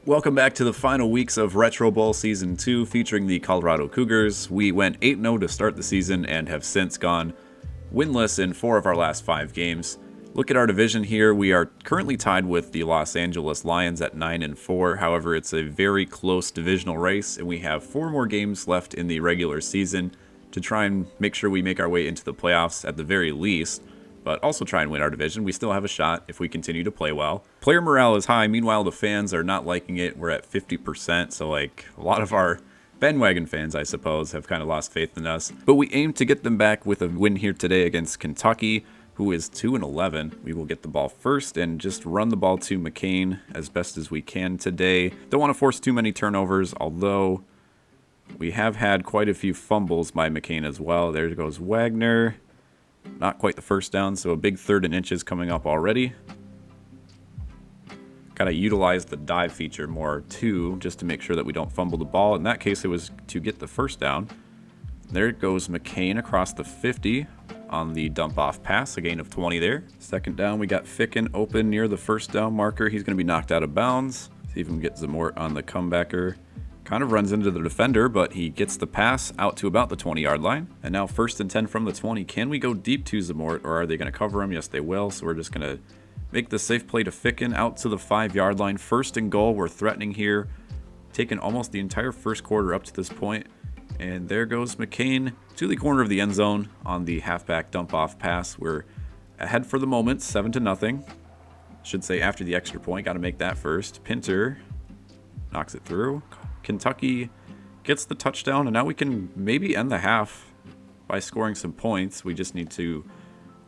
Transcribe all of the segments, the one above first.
Welcome back to the final weeks of Retro Bowl Season 2 featuring the Colorado Cougars. We went 8-0 to start the season and have since gone winless in 4 of our last 5 games. Look at our division here. We are currently tied with the Los Angeles Lions at 9-4. However, it's a very close divisional race, and we have 4 more games left in the regular season to try and make sure we make our way into the playoffs at the very least, but also try and win our division. We still have a shot if we continue to play well. Player morale is high. Meanwhile, the fans are not liking it. We're at 50%, so like a lot of our bandwagon fans, I suppose, have kind of lost faith in us. But we aim to get them back with a win here today against Kentucky, who is 2-11. We will get the ball first and just run the ball to McCain as best as we can today. Don't want to force too many turnovers, although we have had quite a few fumbles by McCain as well. There goes Wagner. Not quite the first down, so a big 3rd and inches coming up already. Gotta utilize the dive feature more too, just to make sure that we don't fumble the ball. In that case, it was to get the first down. There goes McCain across the 50 on the dump off pass, a gain of 20 there. 2nd down, we got Ficken open near the first down marker. He's gonna be knocked out of bounds. See if we can get Zamort on the comebacker. Kind of runs into the defender, but he gets the pass out to about the 20-yard line. And now 1st and 10 from the 20. Can we go deep to Zamort, or are they going to cover him? Yes, they will. So we're just going to make the safe play to Ficken out to the 5-yard line. 1st and goal. We're threatening here. Taken almost the entire first quarter up to this point. And there goes McCain to the corner of the end zone on the halfback dump-off pass. We're ahead for the moment, 7-0. Should say after the extra point. Got to make that first. Pinter knocks it through. Kentucky gets the touchdown, and now we can maybe end the half by scoring some points. We just need to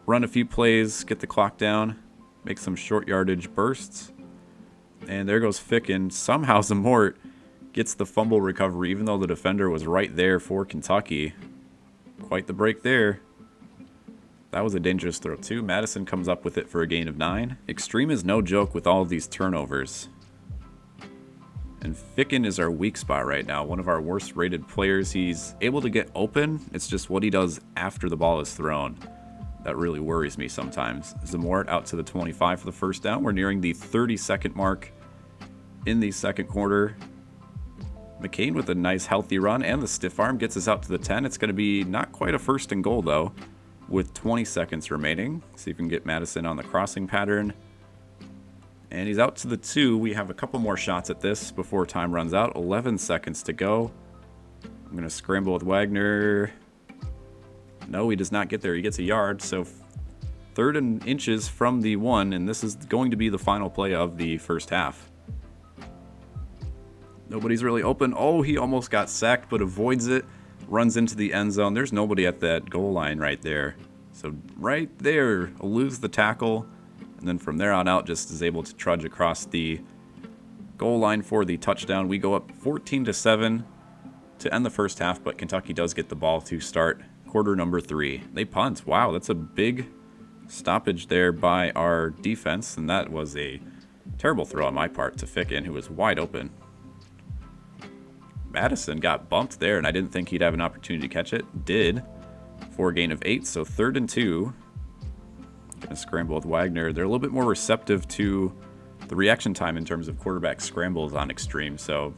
run a few plays, get the clock down, make some short yardage bursts. And there goes Ficken. Somehow Zamort gets the fumble recovery, even though the defender was right there for Kentucky. Quite the break there. That was a dangerous throw too. Madison comes up with it for a gain of 9. Extreme is no joke with all of these turnovers. And Ficken is our weak spot right now, one of our worst rated players. He's able to get open. It's just what he does after the ball is thrown that really worries me sometimes. Zamort out to the 25 for the first down. We're nearing the 30-second mark in the second quarter. McCain with a nice healthy run, and the stiff arm gets us out to the 10. It's going to be not quite a 1st and goal though, with 20 seconds remaining. See if we can get Madison on the crossing pattern. And he's out to the 2. We have a couple more shots at this before time runs out. 11 seconds to go. I'm going to scramble with Wagner. No, he does not get there. He gets a yard. So 3rd and inches from the 1. And this is going to be the final play of the first half. Nobody's really open. Oh, he almost got sacked, but avoids it. Runs into the end zone. There's nobody at that goal line right there. So right there, eludes the tackle. And then from there on out, just is able to trudge across the goal line for the touchdown. We go up 14-7 to end the first half, but Kentucky does get the ball to start quarter number 3. They punt. Wow, that's a big stoppage there by our defense, and that was a terrible throw on my part to Ficken, who was wide open. Madison got bumped there, and I didn't think he'd have an opportunity to catch it. Did, for a gain of 8, so 3rd and 2. Gonna scramble with Wagner. They're a little bit more receptive to the reaction time in terms of quarterback scrambles on Extreme, so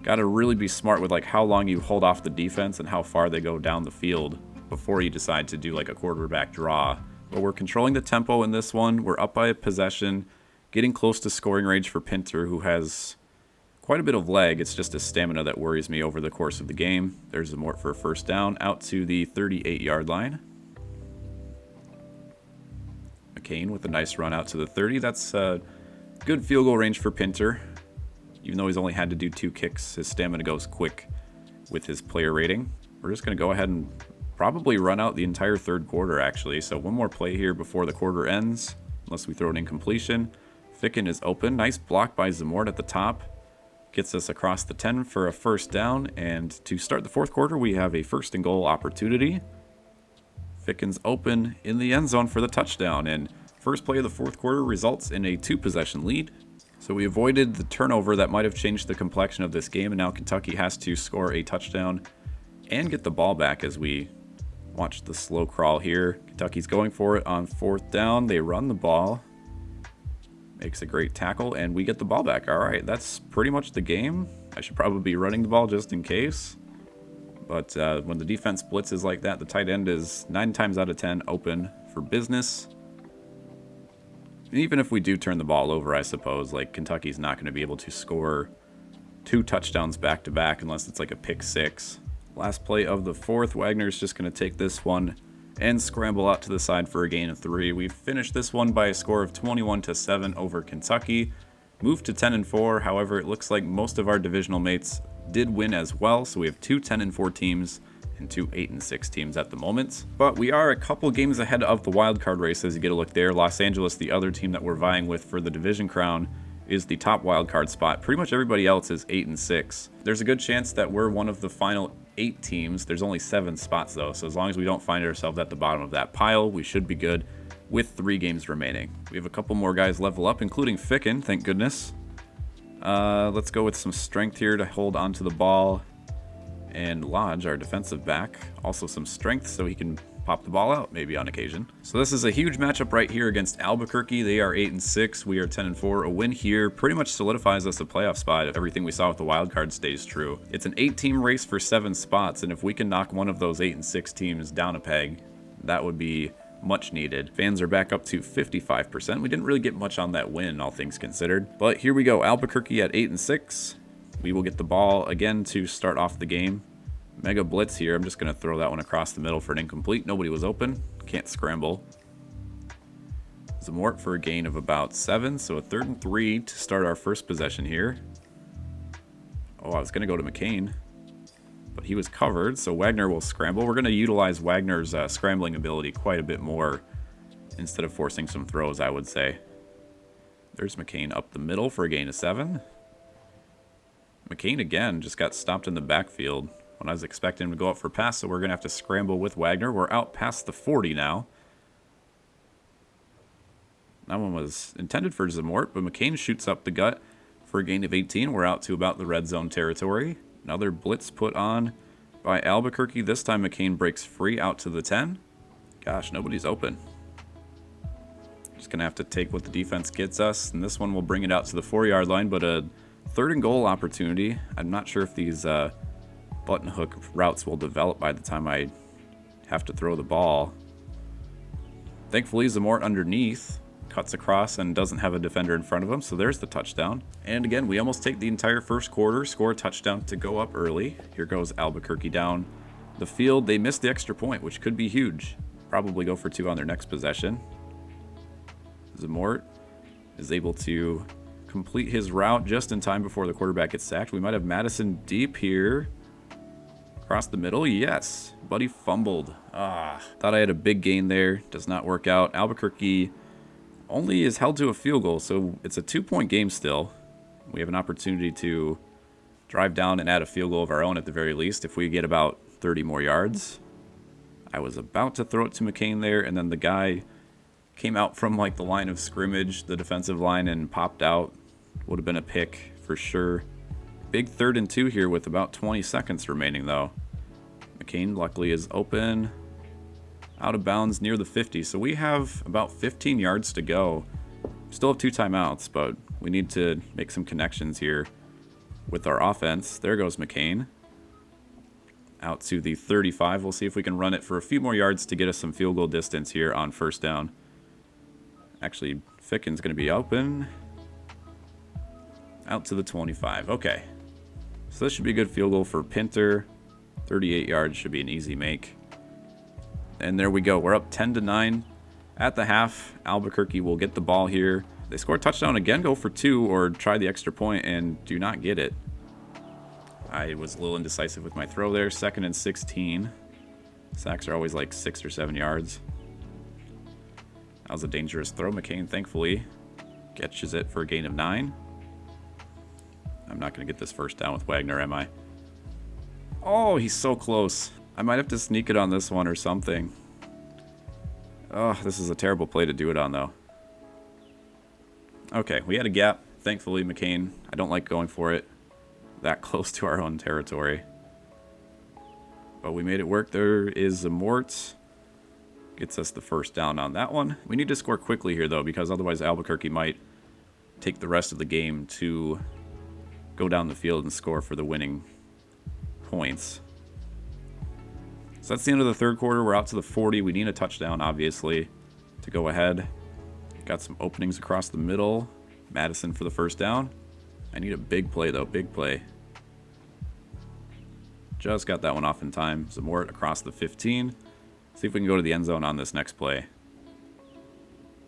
gotta really be smart with like how long you hold off the defense and how far they go down the field before you decide to do like a quarterback draw. But we're controlling the tempo in this one. We're up by a possession, getting close to scoring range for Pinter, who has quite a bit of leg. It's just his stamina that worries me over the course of the game. There's Zamort for a first down out to the 38-yard line. McCain with a nice run out to the 30. That's good field goal range for Pinter. Even though he's only had to do 2 kicks, his stamina goes quick with his player rating. We're just going to go ahead and probably run out the entire 3rd quarter, actually. So one more play here before the quarter ends, unless we throw an incompletion. Ficken is open. Nice block by Zamort at the top. Gets us across the 10 for a first down. And to start the 4th quarter, we have a 1st and goal opportunity. Ficken's open in the end zone for the touchdown, and first play of the 4th quarter results in a 2-possession lead. So we avoided the turnover that might have changed the complexion of this game, and now Kentucky has to score a touchdown and get the ball back as we watch the slow crawl here. Kentucky's going for it on 4th down. They run the ball. Makes a great tackle, and we get the ball back. All right, that's pretty much the game. I should probably be running the ball just in case. But when the defense blitzes like that, the tight end is 9 times out of 10 open for business. Even if we do turn the ball over, I suppose, like Kentucky's not going to be able to score 2 touchdowns back-to-back unless it's like a pick 6. Last play of the 4th, Wagner's just going to take this one and scramble out to the side for a gain of 3. We've finished this one by a score of 21-7 over Kentucky. Moved to 10-4, however, it looks like most of our divisional mates did win as well, so we have 2 10-4 teams and 2 8-6 teams at the moment. But we are a couple games ahead of the wildcard race as you get a look there. Los Angeles, the other team that we're vying with for the division crown, is the top wildcard spot. Pretty much everybody else is 8-6. There's a good chance that we're one of the final 8 teams. There's only 7 spots though, so as long as we don't find ourselves at the bottom of that pile, we should be good with 3 games remaining. We have a couple more guys level up, including Ficken, thank goodness. Let's go with some strength here to hold onto the ball. And Lodge, our defensive back, also some strength so he can pop the ball out maybe on occasion. So this is a huge matchup right here against Albuquerque. They are 8-6. We are 10-4. A win here pretty much solidifies us a playoff spot if everything we saw with the wild card stays true. It's an 8-team race for 7 spots, and if we can knock one of those 8-6 teams down a peg, that would be much needed. Fans are back up to 55%. We didn't really get much on that win, all things considered. But here we go. Albuquerque at 8-6. We will get the ball again to start off the game. Mega blitz here. I'm just going to throw that one across the middle for an incomplete. Nobody was open. Can't scramble. Zamort for a gain of about 7. So a 3rd and 3 to start our first possession here. Oh, I was going to go to McCain, but he was covered, so Wagner will scramble. We're going to utilize Wagner's scrambling ability quite a bit more instead of forcing some throws, I would say. There's McCain up the middle for a gain of 7. McCain again just got stopped in the backfield when I was expecting him to go up for a pass, so we're going to have to scramble with Wagner. We're out past the 40 now. That one was intended for Zamort, but McCain shoots up the gut for a gain of 18. We're out to about the red zone territory. Another blitz put on by Albuquerque. This time McCain breaks free out to the 10. Gosh, nobody's open. Just going to have to take what the defense gets us, and this one will bring it out to the 4-yard line, but a 3rd and goal opportunity. I'm not sure if these button hook routes will develop by the time I have to throw the ball. Thankfully, Zamort underneath cuts across and doesn't have a defender in front of him, so there's the touchdown. And again, we almost take the entire first quarter, score a touchdown to go up early. Here goes Albuquerque down the field. They missed the extra point, which could be huge. Probably go for 2 on their next possession. Zamort is able to complete his route just in time before the quarterback gets sacked. We might have Madison deep here. Across the middle, yes. Buddy fumbled. Thought I had a big gain there. Does not work out. Albuquerque only is held to a field goal, so it's a 2-point game still. We have an opportunity to drive down and add a field goal of our own at the very least if we get about 30 more yards. I was about to throw it to McCain there, and then the guy came out from like the line of scrimmage, the defensive line, and popped out. Would have been a pick for sure. Big 3rd and 2 here with about 20 seconds remaining though. McCain luckily is open. Out of bounds near the 50, so we have about 15 yards to go. Still have 2 timeouts, but we need to make some connections here with our offense. There goes McCain. Out to the 35. We'll see if we can run it for a few more yards to get us some field goal distance here on 1st down. Actually, Ficken's going to be open. Out to the 25. Okay. So this should be a good field goal for Pinter. 38 yards should be an easy make. And there we go. We're up 10-9 at the half. Albuquerque will get the ball here. They score a touchdown again, go for 2, or try the extra point and do not get it. I was a little indecisive with my throw there. 2nd and 16. Sacks are always like 6 or 7 yards. That was a dangerous throw. McCain, thankfully, catches it for a gain of 9. I'm not going to get this 1st down with Wagner, am I? Oh, he's so close. I might have to sneak it on this one or something. Oh, this is a terrible play to do it on, though. Okay, we had a gap. Thankfully, McCain, I don't like going for it that close to our own territory. But we made it work. There is Zamort. Gets us the 1st down on that one. We need to score quickly here, though, because otherwise Albuquerque might take the rest of the game to go down the field and score for the winning points. So that's the end of the third quarter. We're out to the 40. We need a touchdown, obviously, to go ahead. Got some openings across the middle. Madison for the first down. I need a big play, though. Big play. Just got that one off in time. Zamort across the 15. See if we can go to the end zone on this next play.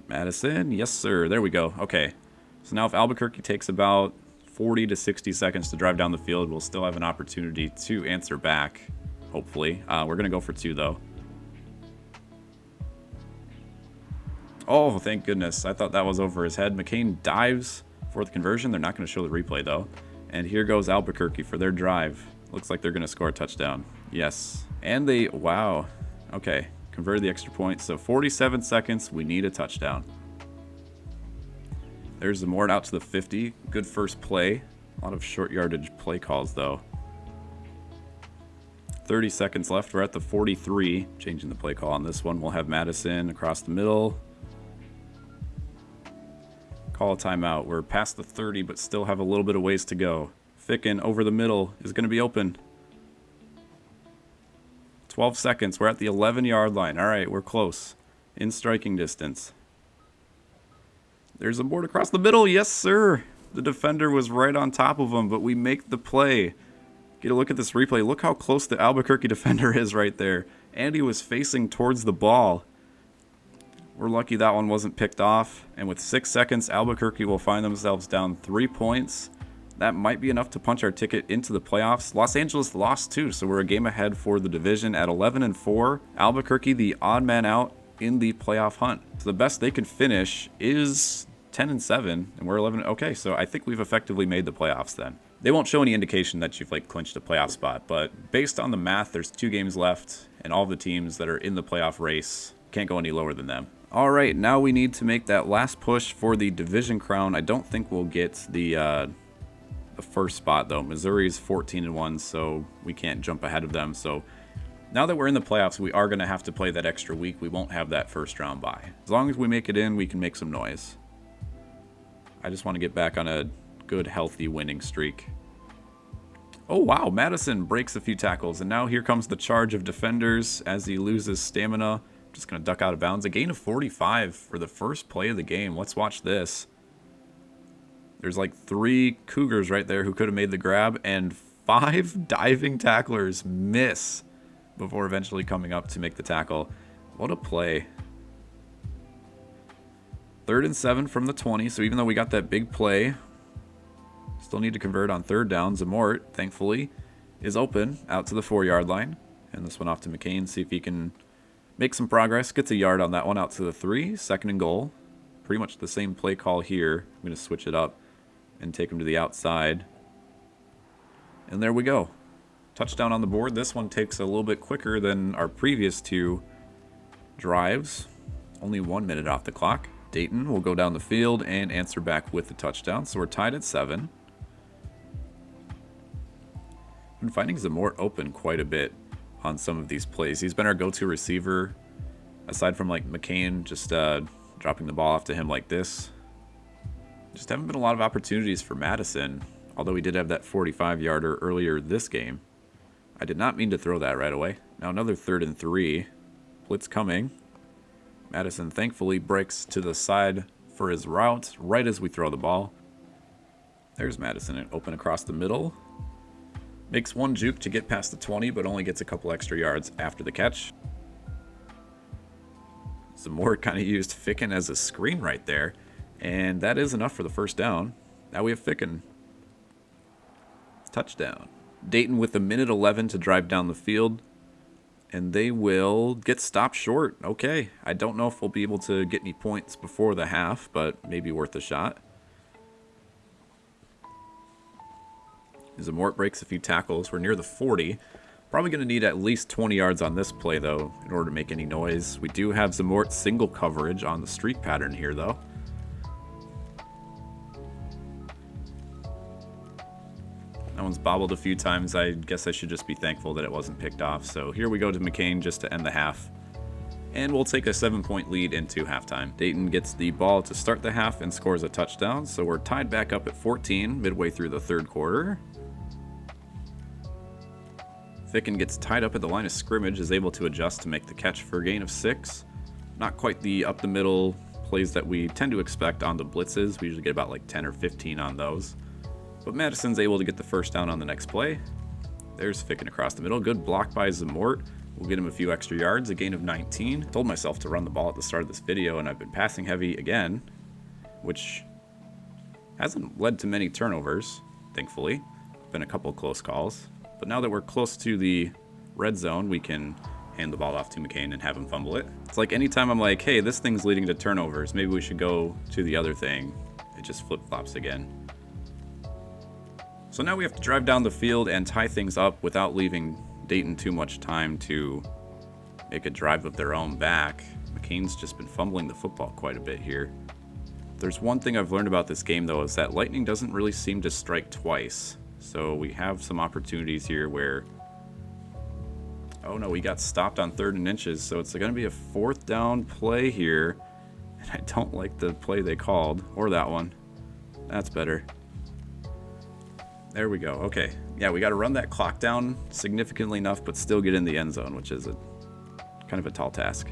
Madison. Yes, sir. There we go. Okay. So now if Albuquerque takes about 40 to 60 seconds to drive down the field, we'll still have an opportunity to answer back, hopefully. We're going to go for 2, though. Oh, thank goodness. I thought that was over his head. McCain dives for the conversion. They're not going to show the replay, though. And here goes Albuquerque for their drive. Looks like they're going to score a touchdown. Yes. And they, wow. Okay. Converted the extra point. So 47 seconds. We need a touchdown. There's Zamort out to the 50. Good first play. A lot of short yardage play calls, though. 30 seconds left. We're at the 43. Changing the play call on this one. We'll have Madison across the middle. Call a timeout. We're past the 30, but still have a little bit of ways to go. Ficken over the middle is going to be open. 12 seconds. We're at the 11-yard line. All right, we're close. In striking distance. There's a board across the middle. Yes, sir. The defender was right on top of him, but we make the play. Get a look at this replay. Look how close the Albuquerque defender is right there. And he was facing towards the ball. We're lucky that one wasn't picked off. And with 6 seconds, Albuquerque will find themselves down 3 points. That might be enough to punch our ticket into the playoffs. Los Angeles lost too, so we're a game ahead for the division at 11-4. Albuquerque, the odd man out in the playoff hunt. So the best they could finish is 10-7, and we're 11. Okay, so I think we've effectively made the playoffs then. They won't show any indication that you've clinched a playoff spot, but based on the math, there's 2 games left, and all the teams that are in the playoff race can't go any lower than them. All right, now we need to make that last push for the division crown. I don't think we'll get the first spot, though. Missouri's 14-1, so we can't jump ahead of them. So now that we're in the playoffs, we are going to have to play that extra week. We won't have that first round bye. As long as we make it in, we can make some noise. I just want to get back on a good, healthy winning streak. Oh, wow. Madison breaks a few tackles, and now here comes the charge of defenders as he loses stamina. Just going to duck out of bounds. A gain of 45 for the first play of the game. Let's watch this. There's 3 Cougars right there who could have made the grab, and 5 diving tacklers miss before eventually coming up to make the tackle. What a play. 3rd and 7 from the 20, so even though we got that big play, still need to convert on 3rd down. Zamort, thankfully, is open out to the 4-yard line. And this one off to McCain, see if he can make some progress. Gets a yard on that one out to the 3. 2nd and goal. Pretty much the same play call here. I'm going to switch it up and take him to the outside. And there we go. Touchdown on the board. This one takes a little bit quicker than our previous 2 drives. Only 1 minute off the clock. Dayton will go down the field and answer back with the touchdown. So we're tied at 7. Been finding Zamort open quite a bit on some of these plays. He's been our go-to receiver, aside from McCain just dropping the ball off to him like this. Just haven't been a lot of opportunities for Madison, although he did have that 45-yarder earlier this game. I did not mean to throw that right away. Now another 3rd and 3. Blitz coming. Madison thankfully breaks to the side for his route right as we throw the ball. There's Madison and open across the middle. Makes 1 juke to get past the 20, but only gets a couple extra yards after the catch. Zamort kind of used Ficken as a screen right there, and that is enough for the first down. Now we have Ficken. Touchdown. Dayton with 1:11 to drive down the field, and they will get stopped short. Okay, I don't know if we'll be able to get any points before the half, but maybe worth a shot. Zamort breaks a few tackles. We're near the 40. Probably going to need at least 20 yards on this play, though, in order to make any noise. We do have Zamort single coverage on the streak pattern here, though. That one's bobbled a few times. I guess I should just be thankful that it wasn't picked off. So here we go to McCain just to end the half. And we'll take a 7-point lead into halftime. Dayton gets the ball to start the half and scores a touchdown, so we're tied back up at 14 midway through the third quarter. Ficken gets tied up at the line of scrimmage, is able to adjust to make the catch for a gain of 6. Not quite the up-the-middle plays that we tend to expect on the blitzes. We usually get about like 10 or 15 on those. But Madison's able to get the first down on the next play. There's Ficken across the middle. Good block by Zamort. We'll get him a few extra yards, a gain of 19. Told myself to run the ball at the start of this video, and I've been passing heavy again, which hasn't led to many turnovers, thankfully. Been a couple close calls. But now that we're close to the red zone, we can hand the ball off to McCain and have him fumble it. It's like anytime I'm like, hey, this thing's leading to turnovers, maybe we should go to the other thing, it just flip-flops again. So now we have to drive down the field and tie things up without leaving Dayton too much time to make a drive of their own back. McCain's just been fumbling the football quite a bit here. There's one thing I've learned about this game, though, is that lightning doesn't really seem to strike twice. So we have some opportunities here where... Oh no, we got stopped on 3rd and inches, so it's going to be a 4th down play here. And I don't like the play they called, or that one. That's better. There we go. Okay. Yeah, we got to run that clock down significantly enough, but still get in the end zone, which is kind of a tall task.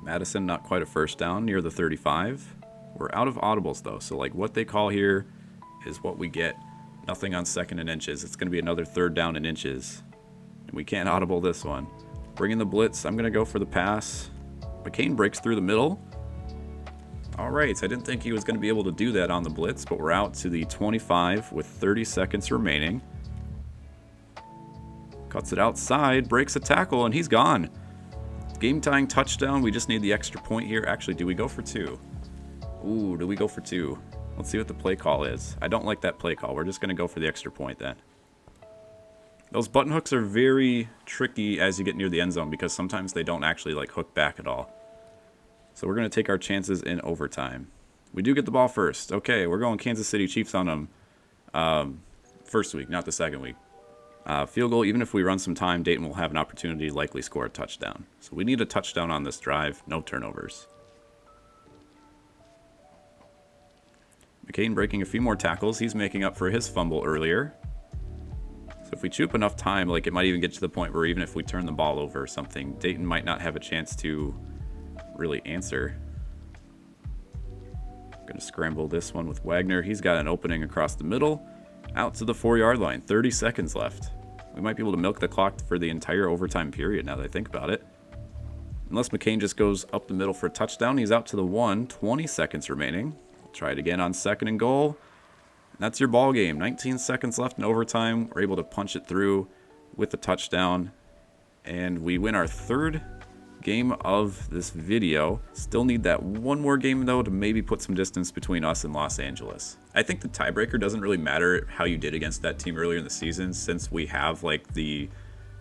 Madison, not quite a first down, near the 35. We're out of audibles, though, so like what they call here is what we get. Nothing on 2nd and inches. It's going to be another 3rd down and inches. And we can't audible this one. Bring in the blitz. I'm going to go for the pass. McCain breaks through the middle. All right, so I didn't think he was going to be able to do that on the blitz, but we're out to the 25 with 30 seconds remaining. Cuts it outside, breaks a tackle, and he's gone. Game-tying touchdown. We just need the extra point here. Actually, do we go for 2? Ooh, do we go for 2? Let's see what the play call is. I don't like that play call. We're just going to go for the extra point then. Those button hooks are very tricky as you get near the end zone because sometimes they don't actually like hook back at all. So we're going to take our chances in overtime. We do get the ball first. Okay, we're going Kansas City Chiefs on them first week, not the second week. Field goal, even if we run some time, Dayton will have an opportunity to likely score a touchdown. So we need a touchdown on this drive, no turnovers. McCain breaking a few more tackles. He's making up for his fumble earlier. So if we chew up enough time, like it might even get to the point where even if we turn the ball over or something, Dayton might not have a chance to really answer. I'm going to scramble this one with Wagner. He's got an opening across the middle, out to the 4-yard line. 30 seconds left. We might be able to milk the clock for the entire overtime period now that I think about it. Unless McCain just goes up the middle for a touchdown. He's out to the 1, 20 seconds remaining. Try it again on 2nd and goal. And that's your ball game. 19 seconds left in overtime. We're able to punch it through with the touchdown. And we win our 3rd game of this video. Still need that one more game, though, to maybe put some distance between us and Los Angeles. I think the tiebreaker doesn't really matter how you did against that team earlier in the season, since we have, like, the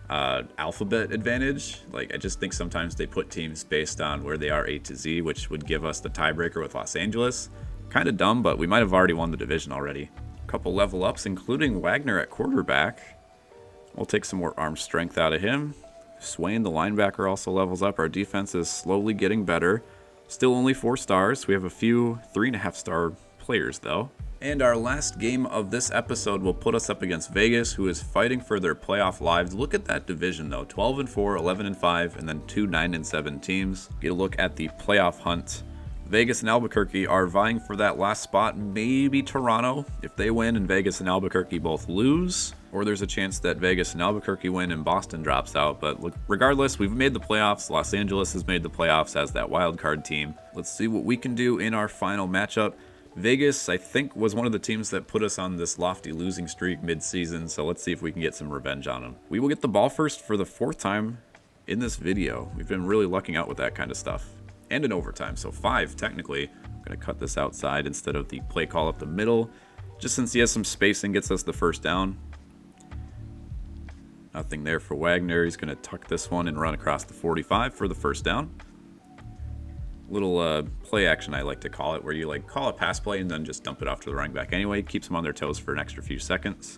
alphabet advantage. Like, I just think sometimes they put teams based on where they are A to Z, which would give us the tiebreaker with Los Angeles. Kind of dumb, but we might have already won the division already. A couple level ups, including Wagner at quarterback. We'll take some more arm strength out of him. Swain, the linebacker, also levels up. Our defense is slowly getting better. Still only 4 stars. We have a few 3.5-star players, though. And our last game of this episode will put us up against Vegas, who is fighting for their playoff lives. Look at that division, though. 12-4, 11-5, and then 2 9-7 teams. Get a look at the playoff hunt. Vegas and Albuquerque are vying for that last spot. Maybe Toronto, if they win and Vegas and Albuquerque both lose. Or there's a chance that Vegas and Albuquerque win and Boston drops out. But look, regardless, we've made the playoffs. Los Angeles has made the playoffs as that wild card team. Let's see what we can do in our final matchup. Vegas, I think, was one of the teams that put us on this lofty losing streak mid-season. So let's see if we can get some revenge on them. We will get the ball first for the 4th time in this video. We've been really lucking out with that kind of stuff. And in overtime, so 5 technically. I'm going to cut this outside instead of the play call up the middle, just since he has some spacing, gets us the first down. Nothing there for Wagner. He's going to tuck this one and run across the 45 for the first down. Little play action, I like to call it, where you like call a pass play and then just dump it off to the running back anyway. Keeps them on their toes for an extra few seconds.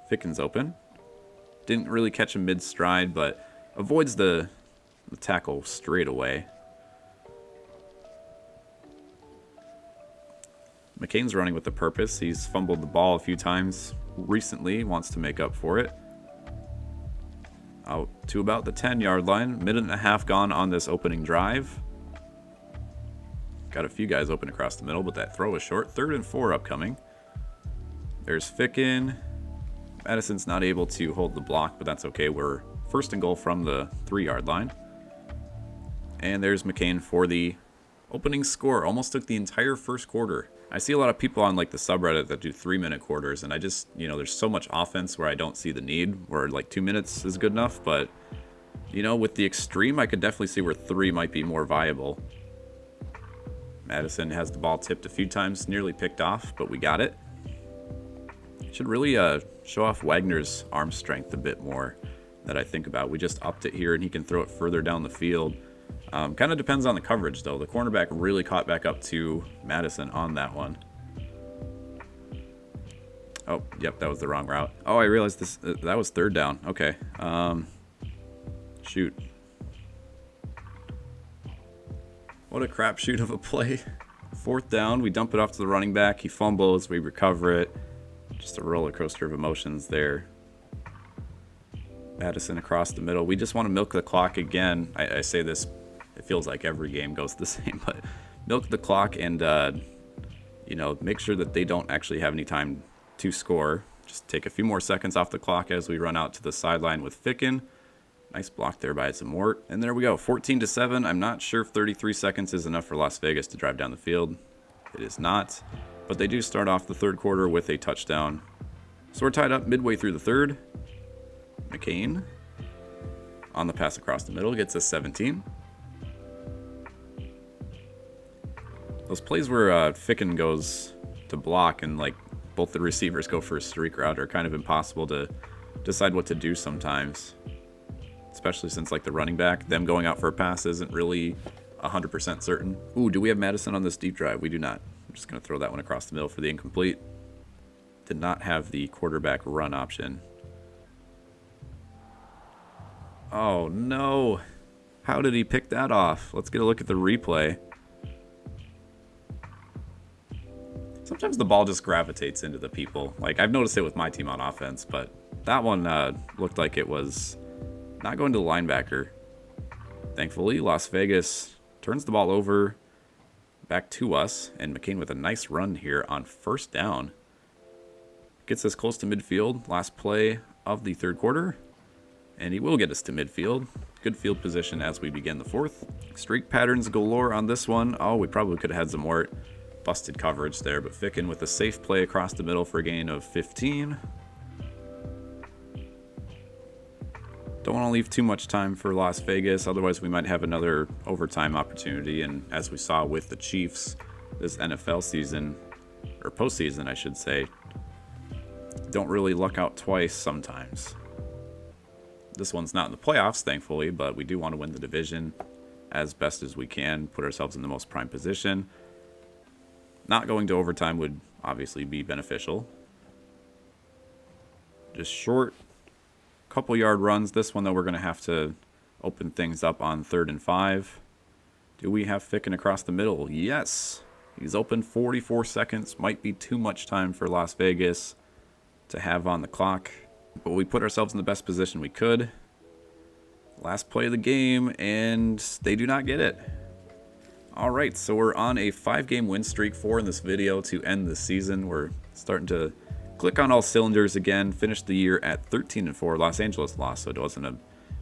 Ficken's open. Didn't really catch him mid-stride, but avoids the the tackle straight away. McCain's running with a purpose. He's fumbled the ball a few times recently, wants to make up for it. Out to about the 10-yard line. Minute and a half gone on this opening drive. Got a few guys open across the middle, but that throw is short. 3rd and 4 upcoming. There's Ficken. Madison's not able to hold the block, but that's okay. We're 1st and goal from the 3-yard line. And there's McCain for the opening score. Almost took the entire first quarter. I see a lot of people on like the subreddit that do 3-minute quarters, and I just, there's so much offense where I don't see the need, where like 2 minutes is good enough. But, with the extreme, I could definitely see where 3 might be more viable. Madison has the ball tipped a few times, nearly picked off, but we got it. Should really show off Wagner's arm strength a bit more that I think about. We just upped it here, and he can throw it further down the field. Kind of depends on the coverage, though. The cornerback really caught back up to Madison on that one. Oh, yep, that was the wrong route. Oh, I realized this. That was 3rd down. Okay. Shoot. What a crapshoot of a play. 4th down. We dump it off to the running back. He fumbles. We recover it. Just a roller coaster of emotions there. Madison across the middle. We just want to milk the clock again. I say this, it feels like every game goes the same, but milk the clock and, make sure that they don't actually have any time to score. Just take a few more seconds off the clock as we run out to the sideline with Ficken. Nice block there by Zamort. And there we go, 14-7. I'm not sure if 33 seconds is enough for Las Vegas to drive down the field. It is not, but they do start off the 3rd quarter with a touchdown. So we're tied up midway through the 3rd. McCain on the pass across the middle gets us 17. Those plays where Ficken goes to block and like both the receivers go for a streak route are kind of impossible to decide what to do sometimes, especially since like the running back, them going out for a pass isn't really 100% certain. Ooh, do we have Madison on this deep drive? We do not. I'm just going to throw that one across the middle for the incomplete. Did not have the quarterback run option. Oh, no. How did he pick that off? Let's get a look at the replay. Sometimes the ball just gravitates into the people. Like, I've noticed it with my team on offense, but that one looked like it was not going to the linebacker. Thankfully, Las Vegas turns the ball over back to us, and McCain with a nice run here on 1st down. Gets us close to midfield. Last play of the 3rd quarter. And he will get us to midfield. Good field position as we begin the 4th. Streak patterns galore on this one. Oh, we probably could have had some more busted coverage there, but Ficken with a safe play across the middle for a gain of 15. Don't want to leave too much time for Las Vegas, otherwise we might have another overtime opportunity. And as we saw with the Chiefs this NFL season, or postseason I should say, don't really luck out twice sometimes. This one's not in the playoffs, thankfully, but we do want to win the division as best as we can, put ourselves in the most prime position. Not going to overtime would obviously be beneficial. Just short, couple yard runs. This one, though, we're going to have to open things up on 3rd and 5. Do we have Ficken across the middle? Yes. He's open 44 seconds. Might be too much time for Las Vegas to have on the clock. But we put ourselves in the best position we could. Last play of the game, and they do not get it. All right, so we're on a 5-game win streak, 4 in this video to end the season. We're starting to click on all cylinders again. Finished the year at 13-4. Los Angeles lost, so it wasn't a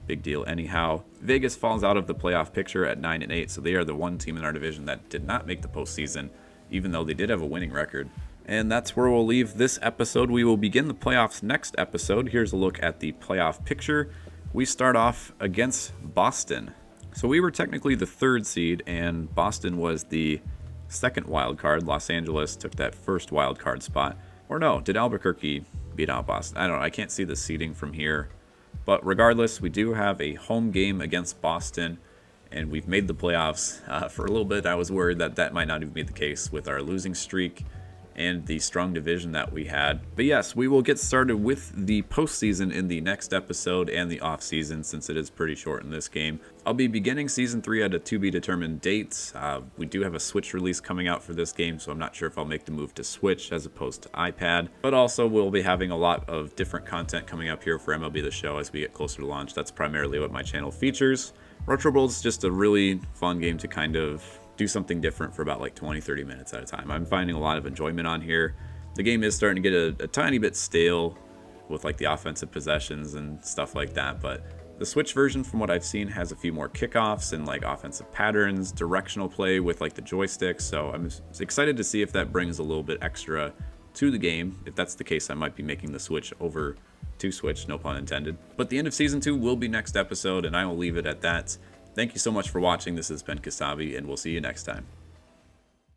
big deal anyhow. Vegas falls out of the playoff picture at 9-8, so they are the one team in our division that did not make the postseason, even though they did have a winning record. And that's where we'll leave this episode. We will begin the playoffs next episode. Here's a look at the playoff picture. We start off against Boston. So we were technically the 3rd seed, and Boston was the 2nd wild card. Los Angeles took that 1st wild card spot. Or no, did Albuquerque beat out Boston? I don't know. I can't see the seeding from here. But regardless, we do have a home game against Boston, and we've made the playoffs. For a little bit, I was worried that that might not even be the case with our losing streak. and the strong division that we had. But yes, we will get started with the postseason in the next episode and the off season, since it is pretty short in this game. I'll be beginning Season 3 at a to-be-determined date. We do have a Switch release coming out for this game, so I'm not sure if I'll make the move to Switch as opposed to iPad. But also, we'll be having a lot of different content coming up here for MLB The Show as we get closer to launch. That's primarily what my channel features. Retro World's just a really fun game to kind of do something different for about like 20-30 minutes at a time. I'm finding a lot of enjoyment on here. The game is starting to get a tiny bit stale with like the offensive possessions and stuff like that, but the Switch version, from what I've seen, has a few more kickoffs and like offensive patterns, directional play with like the joysticks, so I'm excited to see if that brings a little bit extra to the game. If that's the case, I might be making the switch over to Switch, no pun intended. But the end of Season 2 will be next episode, and I will leave it at that. Thank you so much for watching. This has been Kasabe, and we'll see you next time.